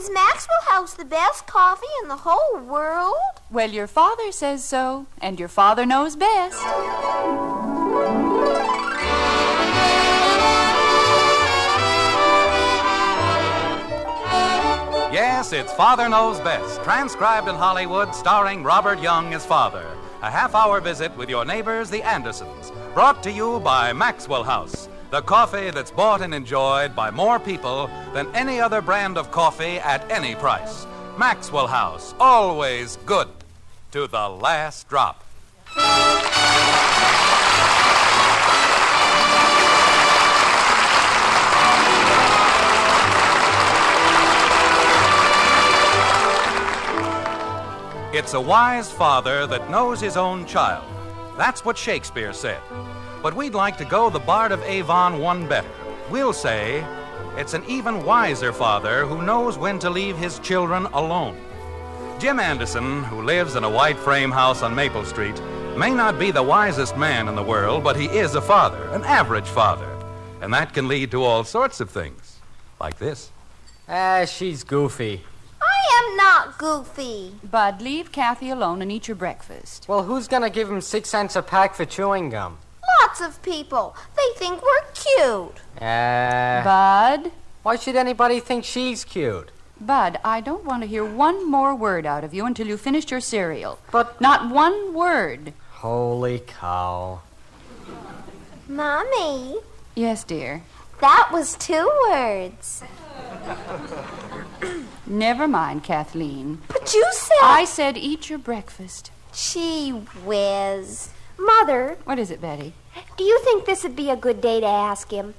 Is Maxwell House the best coffee in the whole world? Well, your father says so, and your father knows best. Yes, it's Father Knows Best, transcribed in Hollywood, starring Robert Young as father. A half-hour visit with your neighbors, the Andersons. Brought to you by Maxwell House, the coffee that's bought and enjoyed by more people than any other brand of coffee at any price. Maxwell House, always good to the last drop. It's a wise father that knows his own child. That's what Shakespeare said. But we'd like to go the Bard of Avon one better. We'll say it's an even wiser father who knows when to leave his children alone. Jim Henderson, who lives in a white frame house on Maple Street, may not be the wisest man in the world, but he is a father, an average father. And that can lead to all sorts of things, like this. She's goofy. I am not goofy. Bud, leave Kathy alone and eat your breakfast. Well, who's gonna give him 6 cents a pack for chewing gum? Lots of people. They think we're cute. Bud? Why should anybody think she's cute? Bud, I don't want to hear one more word out of you until you've finished your cereal. But... Not one word. Holy cow. Mommy. Yes, dear. That was 2 words. Never mind, Kathleen. But you said... I said eat your breakfast. Gee whiz. Mother, What is it, Betty? do you think this would be a good day to ask him?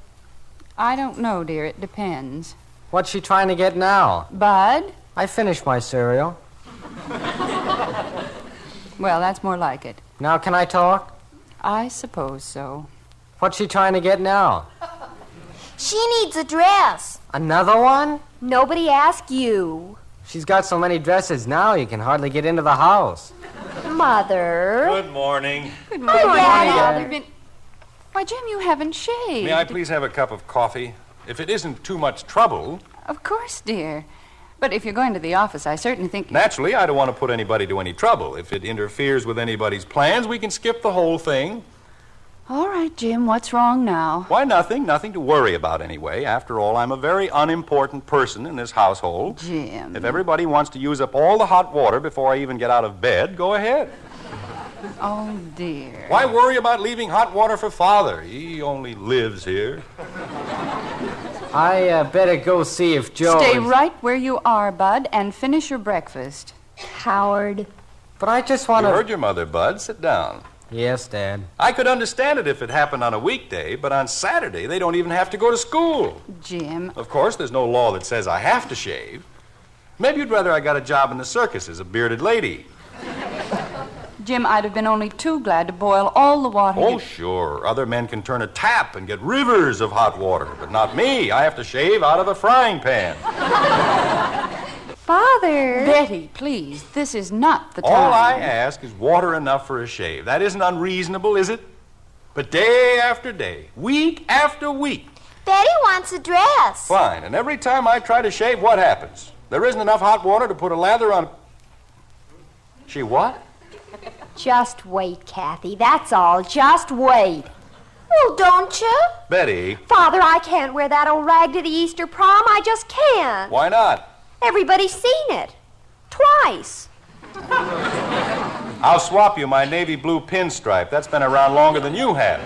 I don't know, dear. It depends. What's she trying to get now? Bud? I finished my cereal. Well, that's more like it. Now can I talk? I suppose so. What's she trying to get now? She needs a dress. Another one? Nobody asked you. She's got so many dresses now you can hardly get into the house. Mother. Good morning. Good morning, Daddy. Daddy. Why, Jim, you haven't shaved. May I please have a cup of coffee? If it isn't too much trouble. Of course, dear. But if you're going to the office, I certainly think... Naturally, I don't want to put anybody to any trouble. If it interferes with anybody's plans, we can skip the whole thing. All right, Jim, what's wrong now? Why, nothing. Nothing to worry about anyway. After all, I'm a very unimportant person in this household. Jim. If everybody wants to use up all the hot water before I even get out of bed, go ahead. Oh, dear. Why worry about leaving hot water for Father? He only lives here. I better go see if Joe... Stay right where you are, Bud, and finish your breakfast. Howard. But I just want You to... heard your mother, Bud. Sit down. Yes, Dad. I could understand it if it happened on a weekday, but on Saturday they don't even have to go to school. Jim. Of course, there's no law that says I have to shave. Maybe you'd rather I got a job in the circus as a bearded lady. Jim, I'd have been only too glad to boil all the water. Oh, sure. Other men can turn a tap and get rivers of hot water, but not me. I have to shave out of a frying pan. Father. Betty, please, this is not the time. All I ask is water enough for a shave. That isn't unreasonable, is it? But day after day, week after week. Betty wants a dress. Fine. And every time I try to shave, what happens? There isn't enough hot water to put a lather on... She what? Just wait, Kathy. That's all. Just wait. Well, don't you? Betty. Father, I can't wear that old rag to the Easter prom. I just can't. Why not? Everybody's seen it. Twice. I'll swap you my navy blue pinstripe. That's been around longer than you have.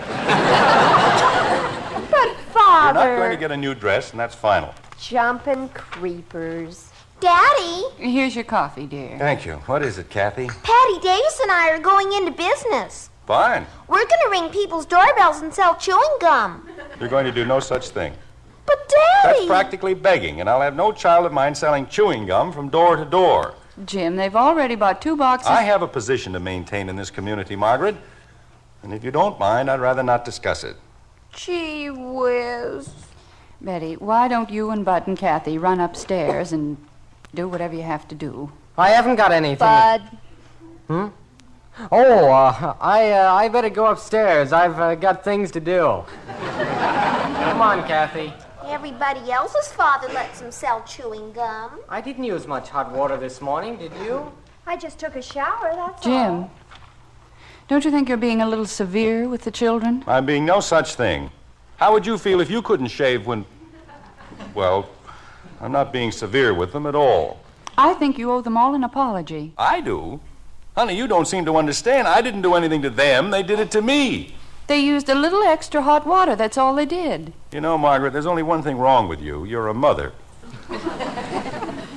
But, Father... You're not going to get a new dress, and that's final. Jumping creepers. Daddy. Here's your coffee, dear. Thank you. What is it, Kathy? Patty Davis and I are going into business. Fine. We're going to ring people's doorbells and sell chewing gum. You're going to do no such thing. But, Daddy... That's practically begging, and I'll have no child of mine selling chewing gum from door to door. Jim, they've already bought 2 boxes. I have a position to maintain in this community, Margaret. And if you don't mind, I'd rather not discuss it. Gee whiz. Betty, why don't you and Bud and Kathy run upstairs and do whatever you have to do? I haven't got anything... Bud. Oh, I better go upstairs. I've got things to do. Come on, Kathy. Everybody else's father lets them sell chewing gum. I didn't use much hot water this morning, did you? I just took a shower, that's Jim, all. don't you think you're being a little severe with the children? I'm being no such thing. How would you feel if you couldn't shave when... Well, I'm not being severe with them at all. I think you owe them all an apology. I do? Honey, you don't seem to understand. I didn't do anything to them. They did it to me. They used a little extra hot water, that's all they did. You know, Margaret, there's only one thing wrong with you. You're a mother.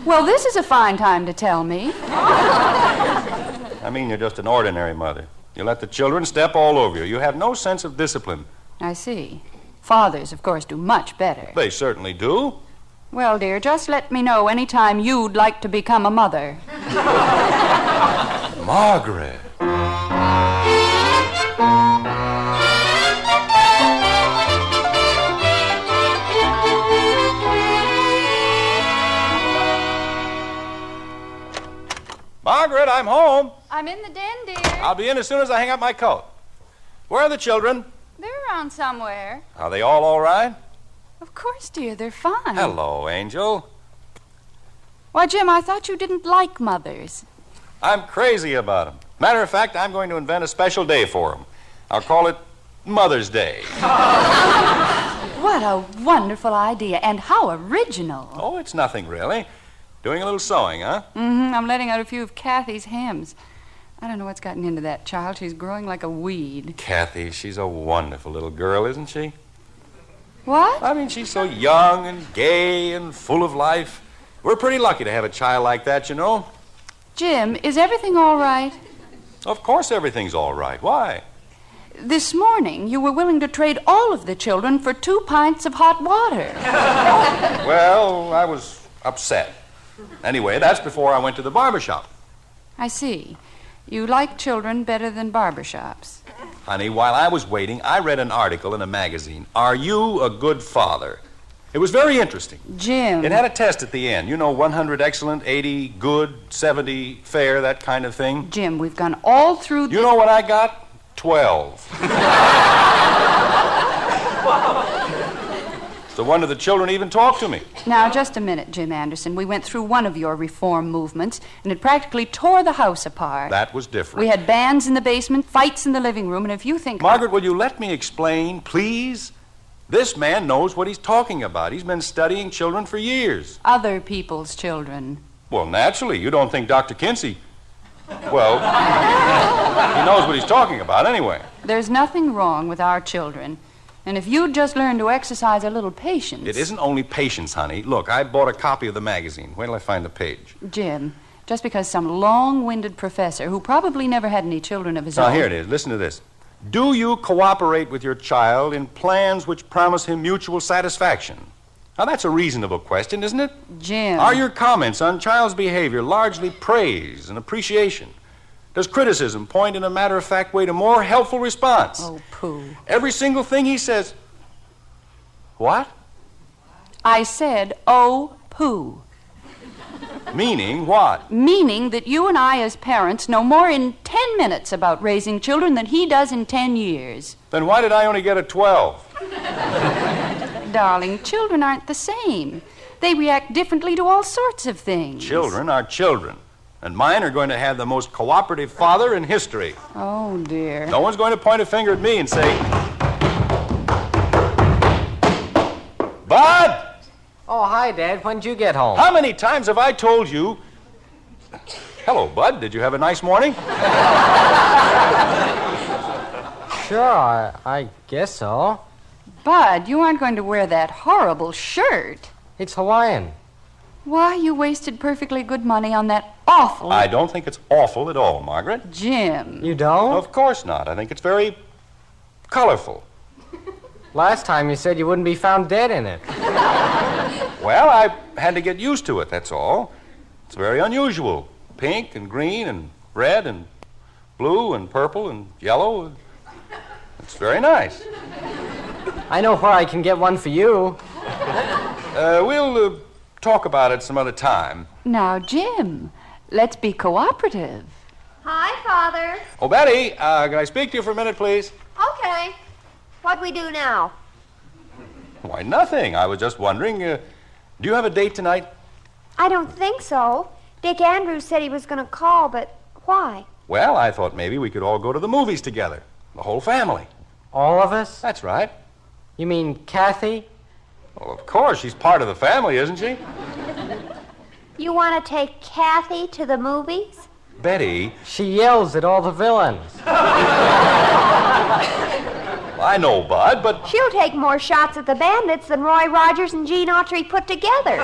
Well, this is a fine time to tell me. I mean, you're just an ordinary mother. You let the children step all over you. You have no sense of discipline. I see. Fathers, of course, do much better. They certainly do. Well, dear, just let me know any time you'd like to become a mother. Margaret. Margaret, I'm home. I'm in the den, dear. I'll be in as soon as I hang up my coat. Where are the children? They're around somewhere. Are they all right? Of course, dear, they're fine. Hello, Angel. Why, Jim, I thought you didn't like mothers. I'm crazy about them. Matter of fact, I'm going to invent a special day for them. I'll call it Mother's Day. What a wonderful idea, and how original. Oh, it's nothing, really. Doing a little sewing, huh? Mm-hmm. I'm letting out a few of Kathy's hems. I don't know what's gotten into that child. She's growing like a weed. Kathy, she's a wonderful little girl, isn't she? What? I mean, she's so young and gay and full of life. We're pretty lucky to have a child like that, you know. Jim, is everything all right? Of course everything's all right. Why? This morning, you were willing to trade all of the children for 2 pints of hot water. Well, I was upset. Anyway, that's before I went to the barber shop. I see. You like children better than barbershops. Honey, while I was waiting, I read an article in a magazine. Are you a good father? It was very interesting. Jim. It had a test at the end. You know, 100 excellent, 80 good, 70 fair, that kind of thing. Jim, we've gone all through You know what I got? 12. It's the wonder the children even talk to me. Now, just a minute, Jim Anderson. We went through one of your reform movements, and it practically tore the house apart. That was different. We had bands in the basement, fights in the living room, and if you think... Margaret, will you let me explain, please? This man knows what he's talking about. He's been studying children for years. Other people's children. Well, naturally. You don't think Dr. Kinsey... Well, he knows what he's talking about anyway. There's nothing wrong with our children. And if you'd just learn to exercise a little patience... It isn't only patience, honey. Look, I bought a copy of the magazine. Wait till I find the page. Jim, just because some long-winded professor who probably never had any children of his own... Now, here it is. Listen to this. Do you cooperate with your child in plans which promise him mutual satisfaction? Now, that's a reasonable question, isn't it? Jim... Are your comments on child's behavior largely praise and appreciation? Does criticism point in a matter-of-fact way to more helpful response? Oh, pooh. Every single thing he says... What? I said, oh, pooh. Meaning what? Meaning that you and I as parents know more in 10 minutes about raising children than he does in 10 years. Then why did I only get a 12? Darling, children aren't the same. They react differently to all sorts of things. Children are children. And mine are going to have the most cooperative father in history. Oh, dear. No one's going to point a finger at me and say, Bud! Oh, hi, Dad. When did you get home? How many times have I told you... Hello, Bud. Did you have a nice morning? Sure, I guess so. Bud, you aren't going to wear that horrible shirt. It's Hawaiian. Why, you wasted perfectly good money on that awful... I don't think it's awful at all, Margaret. Jim. You don't? Of course not. I think it's very colorful. Last time you said you wouldn't be found dead in it. Well, I had to get used to it, that's all. It's very unusual. Pink and green and red and blue and purple and yellow. It's very nice. I know where I can get one for you. We'll talk about it some other time. Now, Jim, let's be cooperative. Hi, Father. Oh, Betty, can I speak to you for a minute, please? Okay. What we do now? Why, nothing. I was just wondering, do you have a date tonight? I don't think so. Dick Andrews said he was going to call, but why? Well, I thought maybe we could all go to the movies together. The whole family. All of us? That's right. You mean Kathy? Well, of course. She's part of the family, isn't she? You want to take Kathy to the movies? Betty. She yells at all the villains. I know, Bud, but... She'll take more shots at the bandits than Roy Rogers and Gene Autry put together.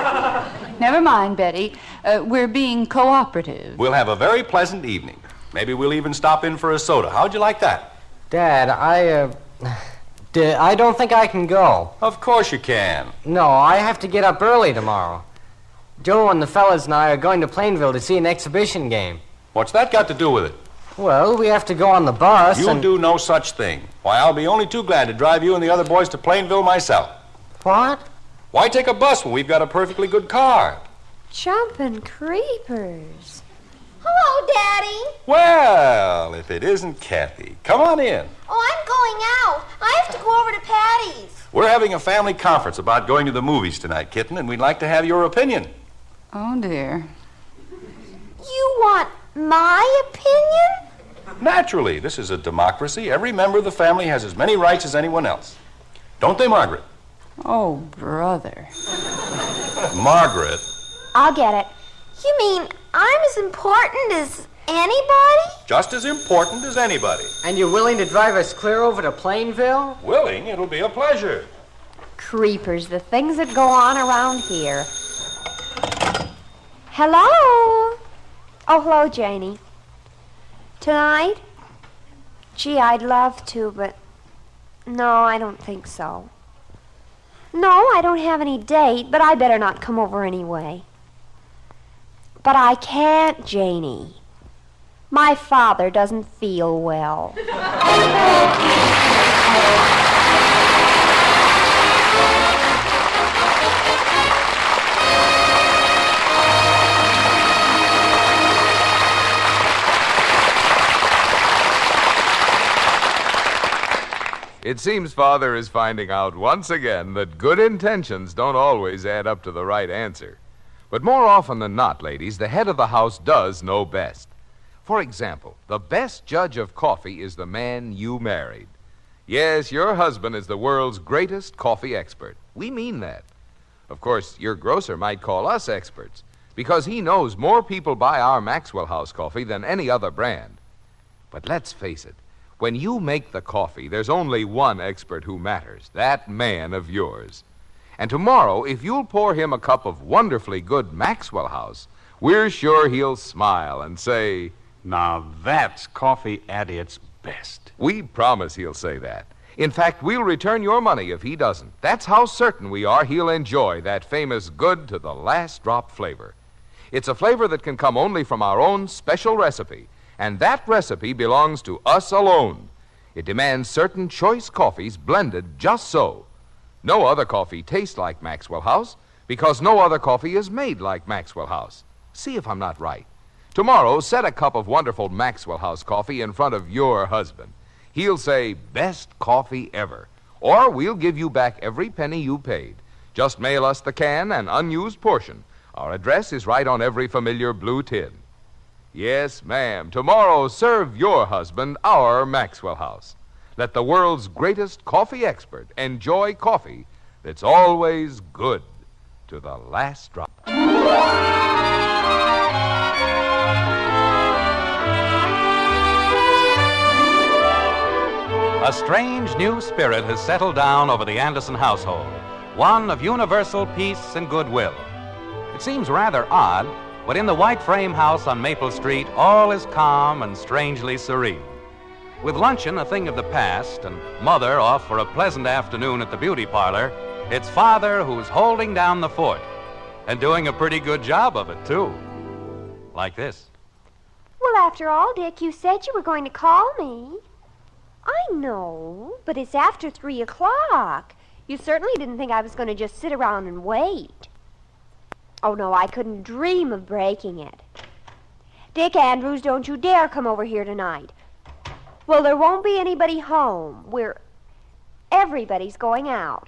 Never mind, Betty. We're being cooperative. We'll have a very pleasant evening. Maybe we'll even stop in for a soda. How'd you like that? Dad, I don't think I can go. Of course you can. No, I have to get up early tomorrow. Joe and the fellas and I are going to Plainville to see an exhibition game. What's that got to do with it? Well, we have to go on the bus. You'll do no such thing. Why, I'll be only too glad to drive you and the other boys to Plainville myself. What? Why take a bus when we've got a perfectly good car? Jumping creepers. Hello, Daddy. Well, if it isn't Kathy. Come on in. Oh, I'm going out. I have to go over to Patty's. We're having a family conference about going to the movies tonight, kitten, and we'd like to have your opinion. Oh, dear. You want my opinion? Naturally, this is a democracy. Every member of the family has as many rights as anyone else. Don't they, Margaret? Oh, brother. Margaret. I'll get it. You mean I'm as important as anybody? Just as important as anybody. And you're willing to drive us clear over to Plainville? Willing, it'll be a pleasure. Creepers, the things that go on around here. Hello? Oh, hello, Janie. Tonight? Gee, I'd love to, but no, I don't think so. No, I don't have any date, but I better not come over anyway. But I can't, Janie. My father doesn't feel well. It seems Father is finding out once again that good intentions don't always add up to the right answer. But more often than not, ladies, the head of the house does know best. For example, the best judge of coffee is the man you married. Yes, your husband is the world's greatest coffee expert. We mean that. Of course, your grocer might call us experts, because he knows more people buy our Maxwell House coffee than any other brand. But let's face it, when you make the coffee, there's only one expert who matters, that man of yours. And tomorrow, if you'll pour him a cup of wonderfully good Maxwell House, we're sure he'll smile and say, "Now that's coffee at its best." We promise he'll say that. In fact, we'll return your money if he doesn't. That's how certain we are he'll enjoy that famous good to the last drop flavor. It's a flavor that can come only from our own special recipe, and that recipe belongs to us alone. It demands certain choice coffees blended just so. No other coffee tastes like Maxwell House because no other coffee is made like Maxwell House. See if I'm not right. Tomorrow, set a cup of wonderful Maxwell House coffee in front of your husband. He'll say, "Best coffee ever." Or we'll give you back every penny you paid. Just mail us the can and unused portion. Our address is right on every familiar blue tin. Yes, ma'am. Tomorrow, serve your husband our Maxwell House. Let the world's greatest coffee expert enjoy coffee that's always good to the last drop. A strange new spirit has settled down over the Anderson household, one of universal peace and goodwill. It seems rather odd, but in the white frame house on Maple Street, all is calm and strangely serene. With luncheon a thing of the past and Mother off for a pleasant afternoon at the beauty parlor, it's Father who's holding down the fort and doing a pretty good job of it, too. Like this. Well, after all, Dick, you said you were going to call me. I know, but it's after 3 o'clock. You certainly didn't think I was going to just sit around and wait. Oh, no, I couldn't dream of breaking it. Dick Andrews, don't you dare come over here tonight. Well, there won't be anybody home. Everybody's going out.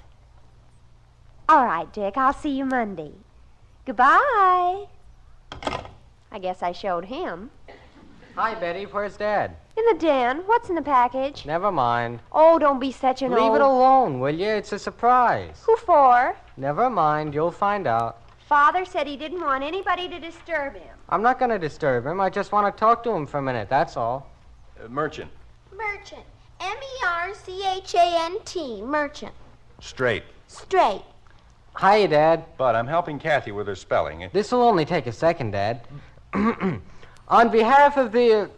All right, Dick. I'll see you Monday. Goodbye. I guess I showed him. Hi, Betty. Where's Dad? In the den. What's in the package? Never mind. Oh, don't be such an Leave it alone, will you? It's a surprise. Who for? Never mind. You'll find out. Father said he didn't want anybody to disturb him. I'm not going to disturb him. I just want to talk to him for a minute, that's all. Merchant. Merchant. M-E-R-C-H-A-N-T. Merchant. Straight. Straight. Hiya, Dad. Bud, I'm helping Kathy with her spelling. This will only take a second, Dad. On behalf of the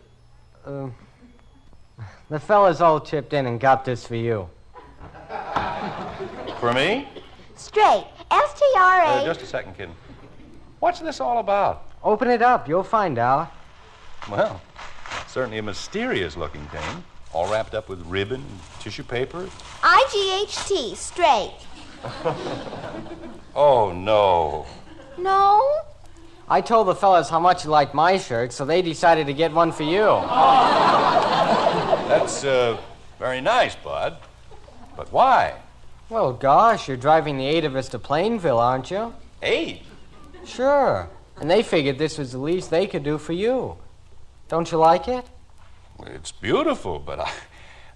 fellas all chipped in and got this for you. For me? Straight. S-T-R-A. Just a second, kid. What's this all about? Open it up. You'll find out. Well, certainly a mysterious-looking thing. All wrapped up with ribbon and tissue paper. I-G-H-T. Straight. Oh, no. No? I told the fellas how much you liked my shirt, so they decided to get one for you. That's, very nice, Bud. But why? Well, gosh, you're driving the 8 of us to Plainville, aren't you? 8? Sure. And they figured this was the least they could do for you. Don't you like it? It's beautiful, but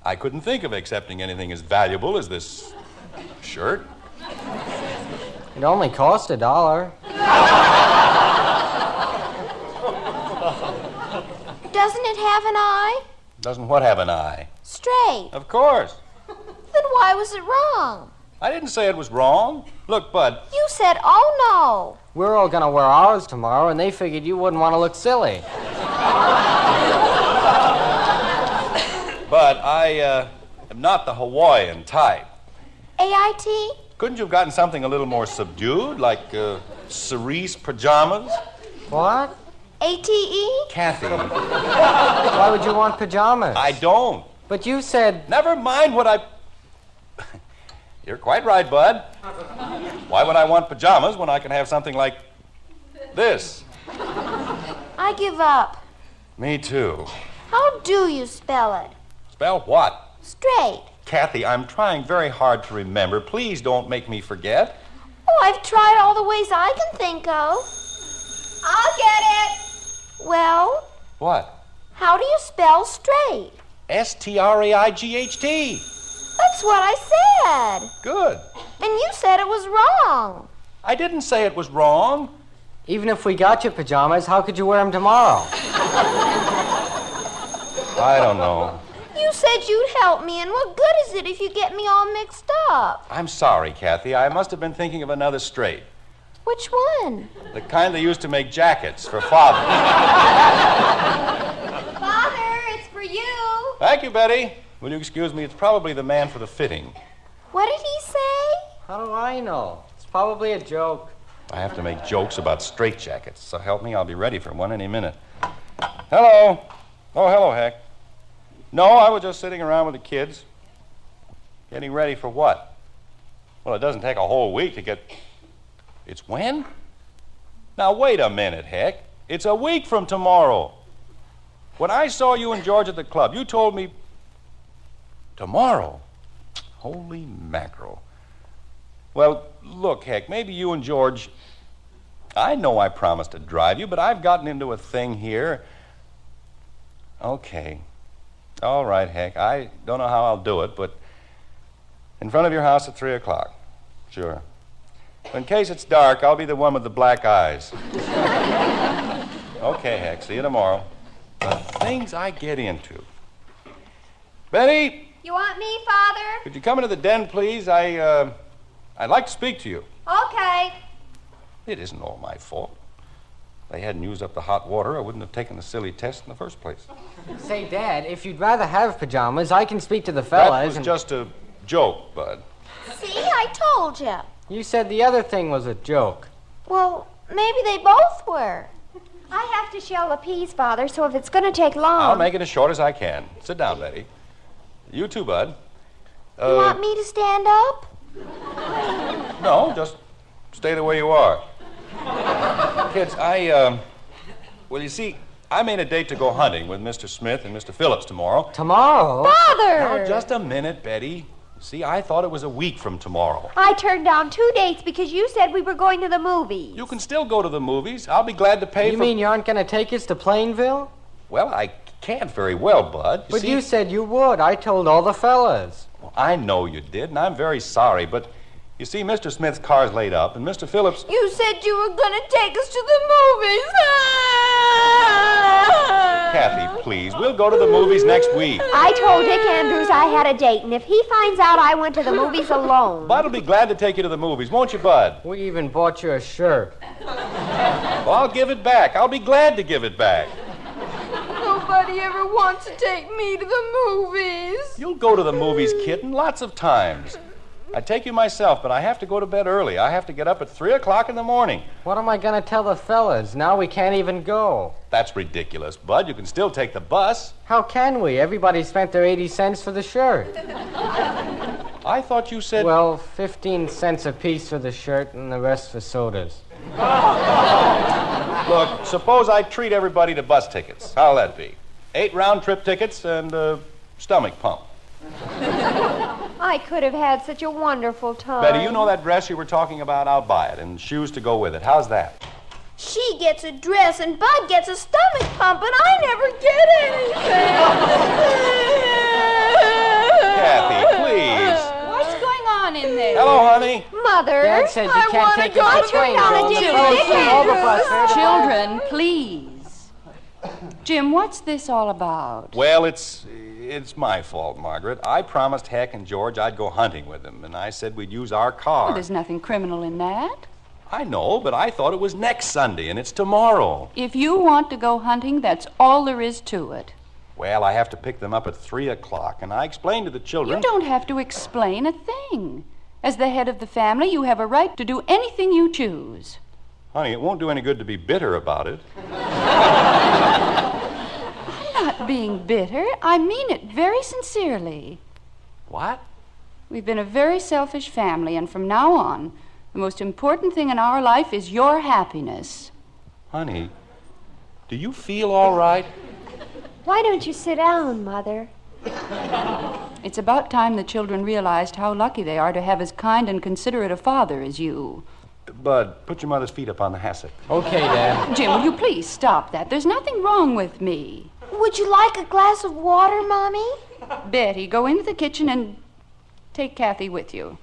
I couldn't think of accepting anything as valuable as this shirt. It only cost $1. Doesn't it have an eye? Doesn't what have an eye? Straight. Of course. Then why was it wrong? I didn't say it was wrong. Look, Bud. You said, oh, no. We're all going to wear ours tomorrow, and they figured you wouldn't want to look silly. But I am not the Hawaiian type. A-I-T? Couldn't you have gotten something a little more subdued, like cerise pajamas? What? A-T-E? Kathy. Why would you want pajamas? I don't. But you said... Never mind what I... You're quite right, Bud. Why would I want pajamas when I can have something like this? I give up. Me too. How do you spell it? Spell what? Straight. Kathy, I'm trying very hard to remember. Please don't make me forget. Oh, I've tried all the ways I can think of. I'll get it. Well? What? How do you spell straight? S-T-R-A-I-G-H-T. That's what I said. Good. And you said it was wrong. I didn't say it was wrong. Even if we got you pajamas, how could you wear them tomorrow? I don't know. You said you'd help me, and what good is it if you get me all mixed up? I'm sorry, Kathy. I must have been thinking of another straight. Which one? The kind they used to make jackets for fathers. Father, it's for you. Thank you, Betty. Will you excuse me? It's probably the man for the fitting. What did he say? How do I know? It's probably a joke. I have to make jokes about straitjackets, so help me, I'll be ready for one any minute. Hello. Oh, hello, Heck. No, I was just sitting around with the kids. Getting ready for what? Well, it doesn't take a whole week to get... It's when? Now, wait a minute, Heck. It's a week from tomorrow. When I saw you and George at the club, you told me... Tomorrow? Holy mackerel. Well, look, Heck, maybe you and George... I know I promised to drive you, but I've gotten into a thing here. Okay. All right, Heck. I don't know how I'll do it, but in front of your house at 3 o'clock. Sure. In case it's dark, I'll be the one with the black eyes. Okay, Heck. See you tomorrow. The things I get into. Betty! You want me, Father? Could you come into the den, please? I'd like to speak to you. Okay. It isn't all my fault. If they hadn't used up the hot water, I wouldn't have taken the silly test in the first place. Say, Dad, if you'd rather have pajamas, I can speak to the fellas. That was just a joke, Bud. See, I told you. You said the other thing was a joke. Well, maybe they both were. I have to shell the peas, Father, so if it's going to take long... I'll make it as short as I can. Sit down, Betty. You too, Bud. You want me to stand up? No, just stay the way you are. Kids, well, you see, I made a date to go hunting with Mr. Smith and Mr. Phillips tomorrow. Tomorrow? Father! Now, just a minute, Betty. See, I thought it was a week from tomorrow. I turned down 2 dates because you said we were going to the movies. You can still go to the movies. I'll be glad to pay You mean you aren't going to take us to Plainville? Well, I can't very well, Bud. But you said you would. I told all the fellas. Well, I know you did, and I'm very sorry, but you see, Mr. Smith's car's laid up, and Mr. Phillips... You said you were going to take us to the movies. Kathy, please, we'll go to the movies next week. I told Dick Andrews I had a date, and if he finds out I went to the movies alone... Bud'll be glad to take you to the movies, won't you, Bud? We even bought you a shirt. Well, I'll give it back. I'll be glad to give it back. Nobody ever wants to take me to the movies. You'll go to the movies, kitten, lots of times. I'd take you myself, but I have to go to bed early. I have to get up at 3 o'clock in the morning. What am I going to tell the fellas? Now we can't even go. That's ridiculous, Bud. You can still take the bus. How can we? Everybody spent their 80 cents for the shirt. I thought you said... Well, 15 cents apiece for the shirt and the rest for sodas. Look, suppose I treat everybody to bus tickets. How'll that be? 8 round-trip tickets and a stomach pump. I could have had such a wonderful time. Betty, you know that dress you were talking about? I'll buy it, and shoes to go with it. How's that? She gets a dress and Bud gets a stomach pump, and I never get anything. Kathy, please. What's going on in there? Hello, honey. Mother, Dad said you can't take us to Plainville. Children, please. Jim, what's this all about? Well, it's my fault, Margaret. I promised Heck and George I'd go hunting with them, and I said we'd use our car. Well, there's nothing criminal in that. I know, but I thought it was next Sunday, and it's tomorrow. If you want to go hunting, that's all there is to it. Well, I have to pick them up at 3 o'clock, and I explained to the children... You don't have to explain a thing. As the head of the family, you have a right to do anything you choose. Honey, it won't do any good to be bitter about it. I'm not being bitter. I mean it very sincerely. What? We've been a very selfish family, and from now on, the most important thing in our life is your happiness. Honey, do you feel all right? why don't you sit down, Mother? It's about time the children realized how lucky they are to have as kind and considerate a father as you. Bud, put your mother's feet up on the hassock. Okay, Dad. Jim, will you please stop that? There's nothing wrong with me. Would you like a glass of water, Mommy? Betty, go into the kitchen and take Kathy with you.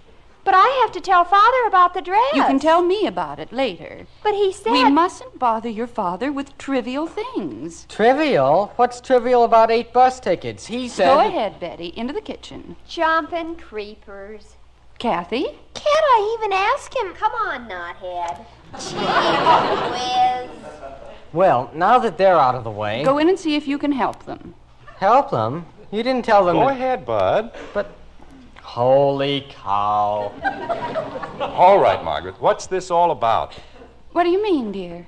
But I have to tell Father about the dress. You can tell me about it later. But he said... We mustn't bother your father with trivial things. Trivial? What's trivial about 8 bus tickets? He said... Go ahead, Betty, into the kitchen. Jumping creepers. Kathy? Can't I even ask him? Come on, knothead. Gee whiz. Well, now that they're out of the way... Go in and see if you can help them. Help them? You didn't tell them... Go ahead, Bud. But... Holy cow. All right, Margaret. What's this all about? What do you mean, dear?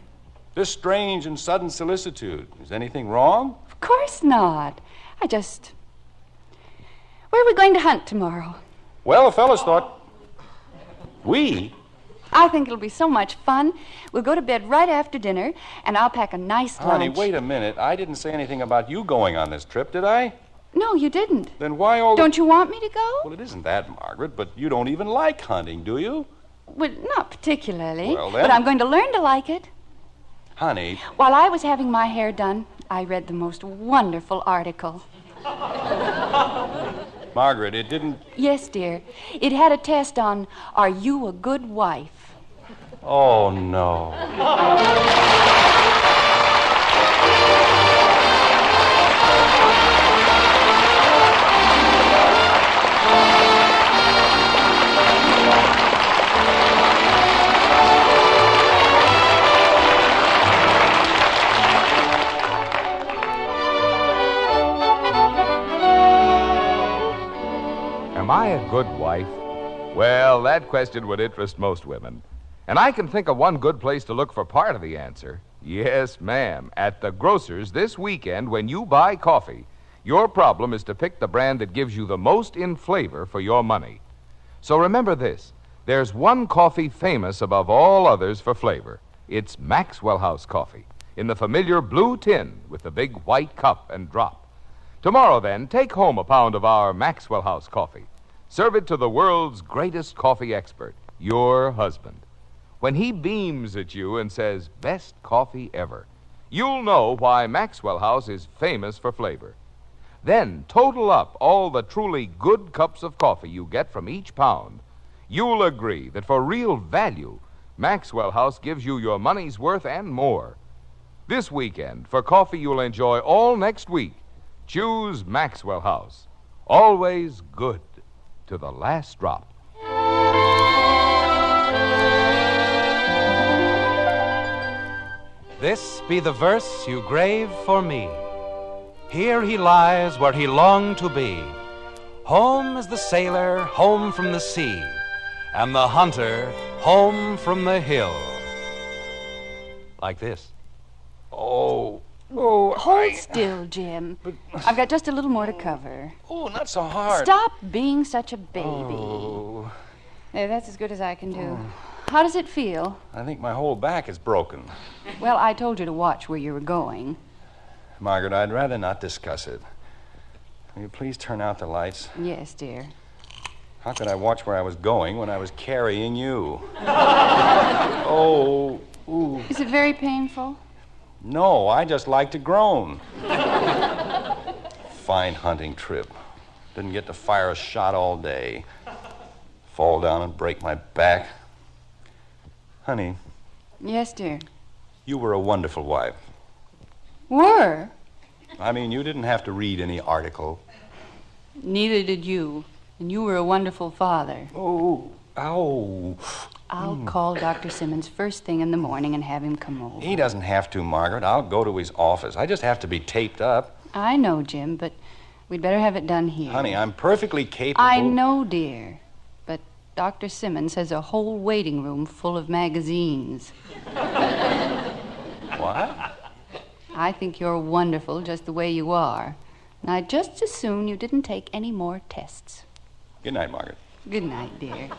This strange and sudden solicitude. Is anything wrong? Of course not. Where are we going to hunt tomorrow? Well, the fellas thought... We? I think it'll be so much fun. We'll go to bed right after dinner, and I'll pack a nice lunch. Honey, wait a minute. I didn't say anything about you going on this trip, did I? No, you didn't. Then why all Don't you want me to go? Well, it isn't that, Margaret, but you don't even like hunting, do you? Well, not particularly. Well, then- But I'm going to learn to like it. Honey, While I was having my hair done, I read the most wonderful article. Margaret, it didn't... Yes, dear. It had a test on, are you a good wife? Oh, no. Am I a good wife? Well, that question would interest most women. And I can think of one good place to look for part of the answer. Yes, ma'am. At the grocer's this weekend, when you buy coffee, your problem is to pick the brand that gives you the most in flavor for your money. So remember this. There's one coffee famous above all others for flavor. It's Maxwell House coffee, in the familiar blue tin with the big white cup and drop. Tomorrow, then, take home a pound of our Maxwell House coffee. Serve it to the world's greatest coffee expert, your husband. When he beams at you and says, best coffee ever, you'll know why Maxwell House is famous for flavor. Then total up all the truly good cups of coffee you get from each pound. You'll agree that for real value, Maxwell House gives you your money's worth and more. This weekend, for coffee you'll enjoy all next week, choose Maxwell House. Always good to the last drop. This be the verse you grave for me. Here he lies where he longed to be. Home is the sailor home from the sea, and the hunter home from the hill. Like this. Hold still, Jim. I've got just a little more to cover. Oh, not so hard. Stop being such a baby. Oh. There, that's as good as I can do. How does it feel? I think my whole back is broken. Well, I told you to watch where you were going. Margaret, I'd rather not discuss it. Will you please turn out the lights? Yes, dear. How could I watch where I was going when I was carrying you? Ooh. Is it very painful? No, I just like to groan. Fine hunting trip. Didn't get to fire a shot all day. Fall down and break my back. Honey. Yes, dear. You were a wonderful wife. Were? I mean, you didn't have to read any article. Neither did you. And you were a wonderful father. Oh, ow. I'll call Dr. Simmons first thing in the morning and have him come over. He doesn't have to, Margaret. I'll go to his office. I just have to be taped up. I know, Jim, but we'd better have it done here. Honey, I'm perfectly capable. I know, dear. But Dr. Simmons has a whole waiting room full of magazines. What? I think you're wonderful just the way you are. And I'd just as soon you didn't take any more tests. Good night, Margaret. Good night, dear.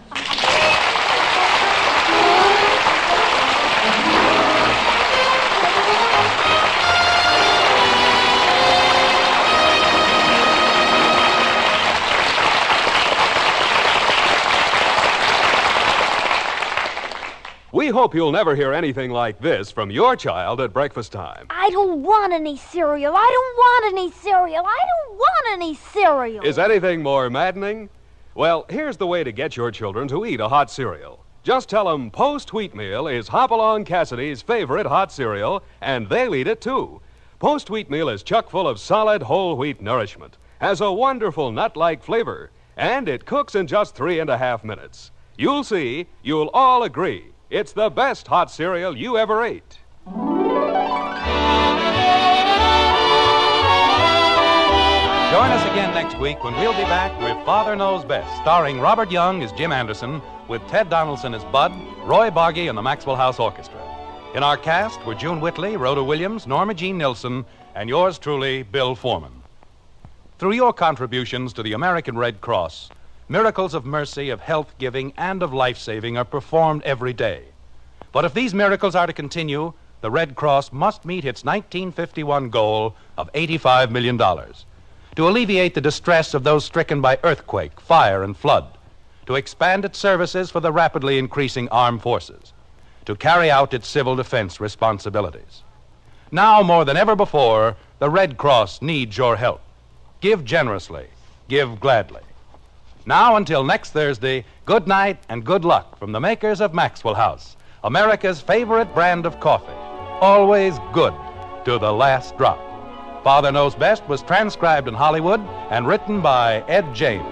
We hope you'll never hear anything like this from your child at breakfast time. I don't want any cereal. I don't want any cereal. I don't want any cereal. Is anything more maddening? Well, here's the way to get your children to eat a hot cereal. Just tell them Post Wheatmeal is Hopalong Cassidy's favorite hot cereal, and they'll eat it too. Post Wheatmeal is chock full of solid whole wheat nourishment, has a wonderful nut-like flavor, and it cooks in just 3.5 minutes. You'll see, you'll all agree, it's the best hot cereal you ever ate. Join us again next week when we'll be back with Father Knows Best, starring Robert Young as Jim Henderson, with Ted Donaldson as Bud, Roy Boggy, and the Maxwell House Orchestra. In our cast were June Whitley, Rhoda Williams, Norma Jean Nillson, and yours truly, Bill Foreman. Through your contributions to the American Red Cross, miracles of mercy, of health-giving, and of life-saving are performed every day. But if these miracles are to continue, the Red Cross must meet its 1951 goal of $85 million to alleviate the distress of those stricken by earthquake, fire, and flood, to expand its services for the rapidly increasing armed forces, to carry out its civil defense responsibilities. Now, more than ever before, the Red Cross needs your help. Give generously. Give gladly. Now, until next Thursday, good night and good luck from the makers of Maxwell House, America's favorite brand of coffee. Always good to the last drop. Father Knows Best was transcribed in Hollywood and written by Ed James.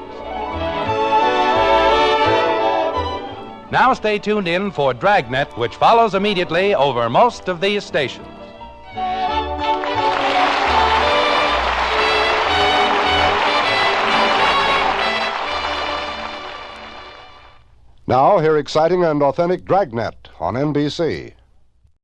Now stay tuned in for Dragnet, which follows immediately over most of these stations. Now, hear exciting and authentic Dragnet on NBC.